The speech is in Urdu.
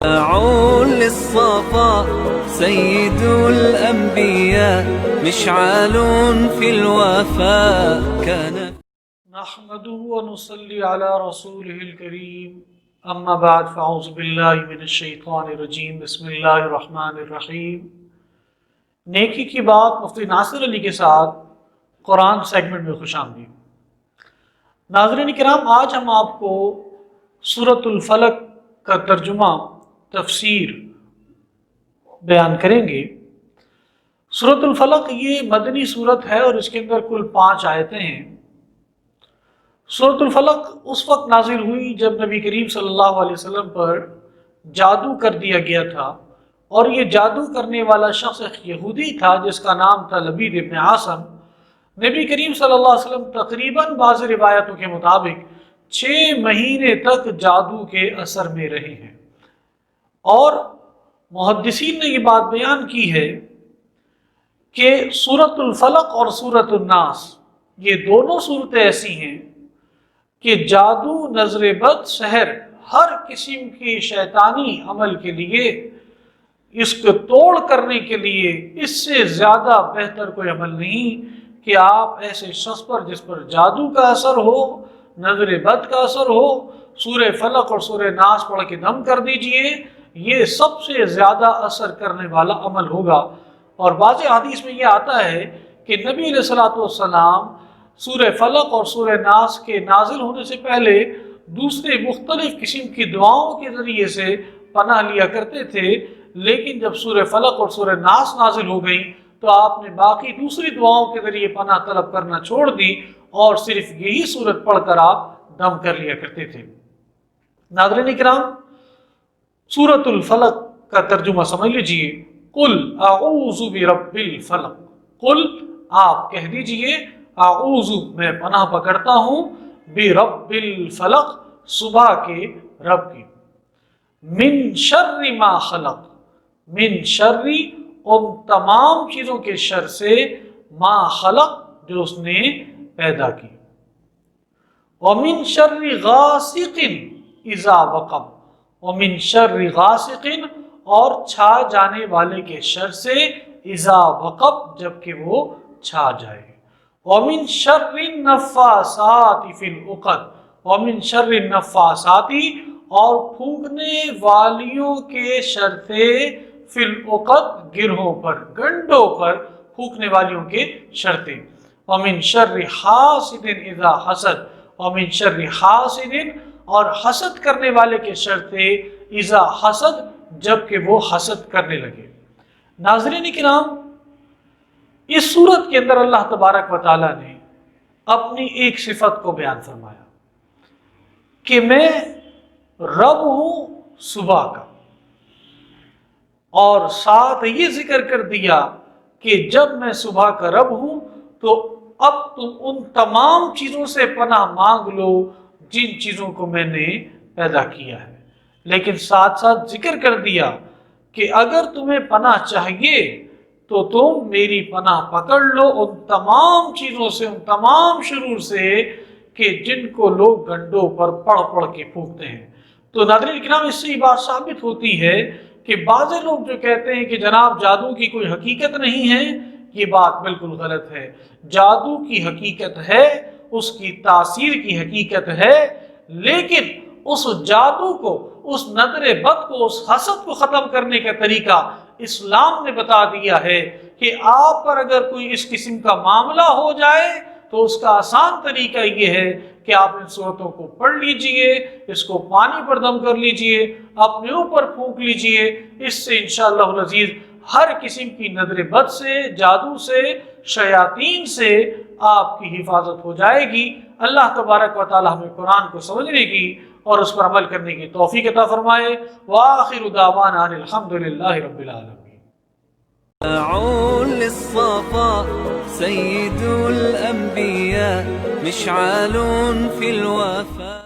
للصفا سيد الأنبياء مشعل في الوفاء كان نحمده ونصلي على رسوله الكريم اما بعد فاعوذ باللہ من الشیطان الرجیم بسم اللہ الرحمن الرحیم۔ نیکی کی بات مفتی ناصر علی کے ساتھ قرآن سیگمنٹ میں خوش آمدید۔ ناظرین کرام، آج ہم آپ کو سورۃ الفلق کا ترجمہ تفسیر بیان کریں گے۔ سورۃ الفلق یہ مدنی سورت ہے اور اس کے اندر کل 5 آیتیں ہیں۔ سورۃ الفلق اس وقت نازل ہوئی جب نبی کریم صلی اللہ علیہ وسلم پر جادو کر دیا گیا تھا، اور یہ جادو کرنے والا شخص ایک یہودی تھا جس کا نام تھا لبید ابن عاصم۔ نبی کریم صلی اللہ علیہ وسلم تقریباً بعض روایتوں کے مطابق 6 مہینے تک جادو کے اثر میں رہے ہیں، اور محدثین نے یہ بات بیان کی ہے کہ سورۃ الفلق اور سورۃ الناس یہ دونوں صورتیں ایسی ہیں کہ جادو، نظر بد، سحر، ہر قسم کی شیطانی عمل کے لیے، اس کو توڑ کرنے کے لیے اس سے زیادہ بہتر کوئی عمل نہیں کہ آپ ایسے شخص پر جس پر جادو کا اثر ہو، نظر بد کا اثر ہو، سورہ فلق اور سورہ ناس پڑھ کے دم کر دیجئے۔ یہ سب سے زیادہ اثر کرنے والا عمل ہوگا۔ اور بعض حدیث میں یہ آتا ہے کہ نبی علیہ الصلوۃ والسلام سورہ فلق اور سورہ ناس کے نازل ہونے سے پہلے دوسرے مختلف قسم کی دعاؤں کے ذریعے سے پناہ لیا کرتے تھے، لیکن جب سورہ فلق اور سورہ ناس نازل ہو گئی تو آپ نے باقی دوسری دعاؤں کے ذریعے پناہ طلب کرنا چھوڑ دی اور صرف یہی سورت پڑھ کر آپ دم کر لیا کرتے تھے۔ ناظرین کرام، سورۃ الفلق کا ترجمہ سمجھ لیجئے۔ قل اعوذ برب الفلق، قل آپ کہہ دیجئے اعوذ میں پناہ پکڑتا ہوں، برب الفلق صبح کے رب کی، من شر ما خلق، من شر ان تمام چیزوں کے شر سے، ما خلق جو اس نے پیدا کی، ومن شر غاسق اذا وقب، ومن شر غاسق اور چھا جانے والے کے شر سے، اذا وقب جب کہ وہ چھا جائے، ومن شر النفاثات فی العقد، ومن شر النفاثات اور پھونکنے والیوں کے شر سے، فی العقد گرہوں پر، گنڈوں پر پھونکنے والیوں کے شر سے، ومن شر حاسد اذا حسد، ومن شر حاسد اور حسد کرنے والے کے شر سے، اذا حسد جب کہ وہ حسد کرنے لگے۔ ناظرین کرام، اس صورت کے اندر اللہ تبارک و تعالیٰ نے اپنی ایک صفت کو بیان فرمایا کہ میں رب ہوں صبح کا، اور ساتھ یہ ذکر کر دیا کہ جب میں صبح کا رب ہوں تو اب تم ان تمام چیزوں سے پناہ مانگ لو جن چیزوں کو میں نے پیدا کیا ہے، لیکن ساتھ ساتھ ذکر کر دیا کہ اگر تمہیں پناہ چاہیے تو تم میری پناہ پکڑ لو ان تمام چیزوں سے، ان تمام شرور سے کہ جن کو لوگ گنڈوں پر پڑھ پڑھ کے پھونکتے ہیں۔ تو ناظرین کرام، اس سے یہ بات ثابت ہوتی ہے کہ بعض لوگ جو کہتے ہیں کہ جناب جادو کی کوئی حقیقت نہیں ہے، یہ بات بالکل غلط ہے۔ جادو کی حقیقت ہے، اس کی تاثیر کی حقیقت ہے، لیکن اس جادو کو، اس نظر بد کو، اس حسد کو ختم کرنے کا طریقہ اسلام نے بتا دیا ہے کہ آپ پر اگر کوئی اس قسم کا معاملہ ہو جائے تو اس کا آسان طریقہ یہ ہے کہ آپ ان صورتوں کو پڑھ لیجئے، اس کو پانی پر دم کر لیجئے، اپنے اوپر پھونک لیجئے۔ اس سے انشاءاللہ العزیز ہر قسم کی نظر بد سے، جادو سے، شیاطین سے آپ کی حفاظت ہو جائے گی۔ اللہ تبارک و تعالی ہمیں قرآن کو سمجھنے کی اور اس پر عمل کرنے کی توفیق عطا فرمائے۔ وآخر دعوانا ان الحمدللہ رب العالمین۔ للصفا سيد الأنبياء مشعل في الوفاء